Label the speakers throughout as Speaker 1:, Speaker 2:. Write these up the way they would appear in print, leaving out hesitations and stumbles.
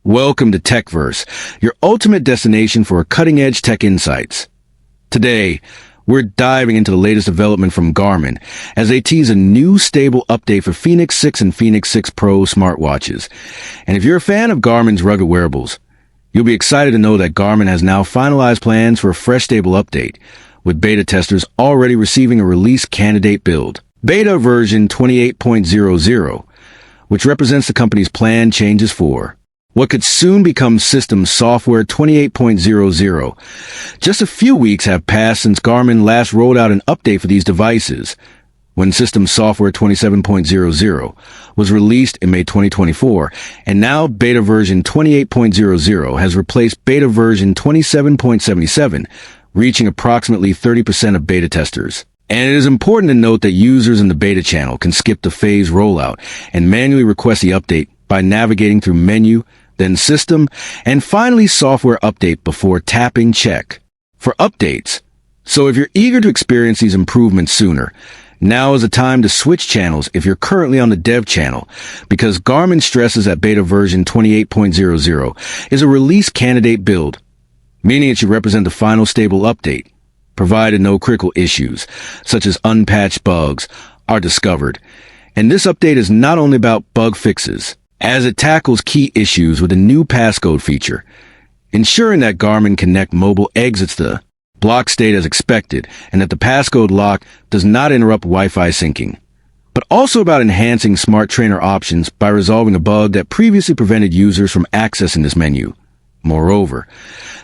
Speaker 1: Welcome to TechVerse, your ultimate destination for cutting-edge tech insights. Today, we're diving into the latest development from Garmin as they tease a new stable update for Fenix 6 and Fenix 6 Pro smartwatches. And if you're a fan of Garmin's rugged wearables, you'll be excited to know that Garmin has now finalized plans for a fresh stable update, with beta testers already receiving a release candidate build. Beta version 28.00, which represents the company's planned changes for what could soon become System Software 28.00. Just a few weeks have passed since Garmin last rolled out an update for these devices, when System Software 27.00 was released in May 2024, and now beta version 28.00 has replaced beta version 27.77, reaching approximately 30% of beta testers. And it is important to note that users in the beta channel can skip the phase rollout and manually request the update by navigating through Menu, then System, and finally Software Update before tapping Check for updates. So if you're eager to experience these improvements sooner, now is the time to switch channels if you're currently on the dev channel, because Garmin stresses that beta version 28.00 is a release candidate build, meaning it should represent the final stable update, provided no critical issues, such as unpatched bugs, are discovered. And this update is not only about bug fixes, as it tackles key issues with a new passcode feature, ensuring that Garmin Connect Mobile exits the block state as expected and that the passcode lock does not interrupt Wi-Fi syncing, but also about enhancing smart trainer options by resolving a bug that previously prevented users from accessing this menu. Moreover,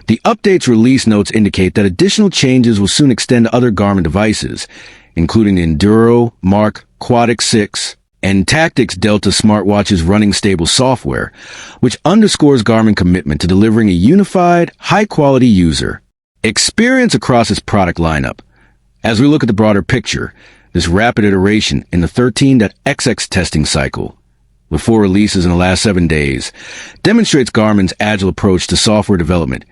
Speaker 1: the update's release notes indicate that additional changes will soon extend to other Garmin devices, including the Enduro, Mark, Quadix 6, and Tactics Delta smartwatches running stable software, which underscores Garmin's commitment to delivering a unified, high-quality user experience across its product lineup. As we look at the broader picture, this rapid iteration in the 13.xx testing cycle, with 4 releases in the last 7 days, demonstrates Garmin's agile approach to software development,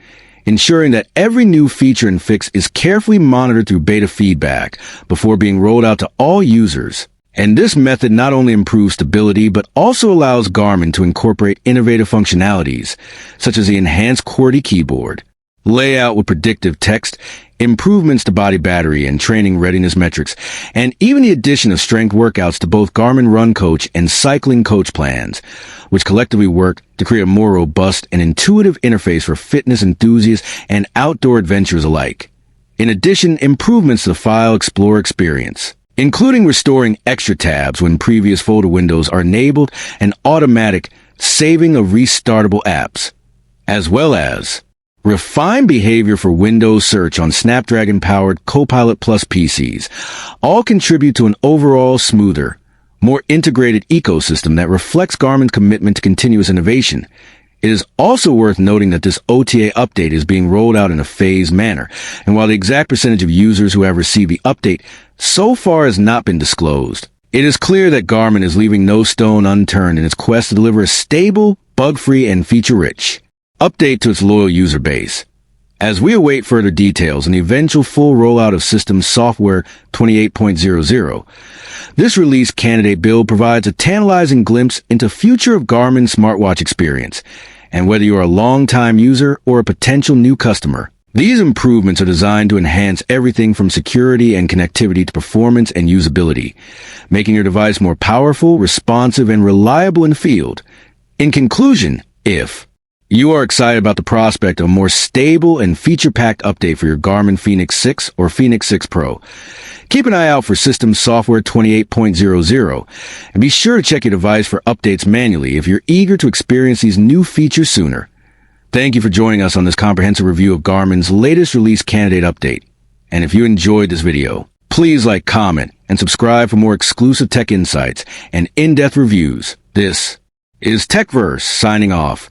Speaker 1: ensuring that every new feature and fix is carefully monitored through beta feedback before being rolled out to all users. And this method not only improves stability, but also allows Garmin to incorporate innovative functionalities, such as the enhanced QWERTY keyboard, layout with predictive text, improvements to body battery and training readiness metrics, and even the addition of strength workouts to both Garmin Run Coach and Cycling Coach plans, which collectively work to create a more robust and intuitive interface for fitness enthusiasts and outdoor adventurers alike. In addition, improvements to the File Explorer experience, including restoring extra tabs when previous folder windows are enabled and automatic saving of restartable apps, as well as refined behavior for Windows search on Snapdragon-powered Copilot Plus PCs, all contribute to an overall smoother, more integrated ecosystem that reflects Garmin's commitment to continuous innovation. It is also worth noting that this OTA update is being rolled out in a phased manner, and while the exact percentage of users who have received the update so far has not been disclosed, it is clear that Garmin is leaving no stone unturned in its quest to deliver a stable, bug-free, and feature-rich update to its loyal user base. As we await further details and the eventual full rollout of System Software 28.00, this release candidate build provides a tantalizing glimpse into the future of Garmin's smartwatch experience. And whether you are a long-time user or a potential new customer, these improvements are designed to enhance everything from security and connectivity to performance and usability, making your device more powerful, responsive, and reliable in the field. In conclusion, if you are excited about the prospect of a more stable and feature-packed update for your Garmin Fenix 6 or Fenix 6 Pro, keep an eye out for System Software 28.00 and be sure to check your device for updates manually if you're eager to experience these new features sooner. Thank you for joining us on this comprehensive review of Garmin's latest release candidate update. And if you enjoyed this video, please like, comment, and subscribe for more exclusive tech insights and in-depth reviews. This is TechVerse signing off.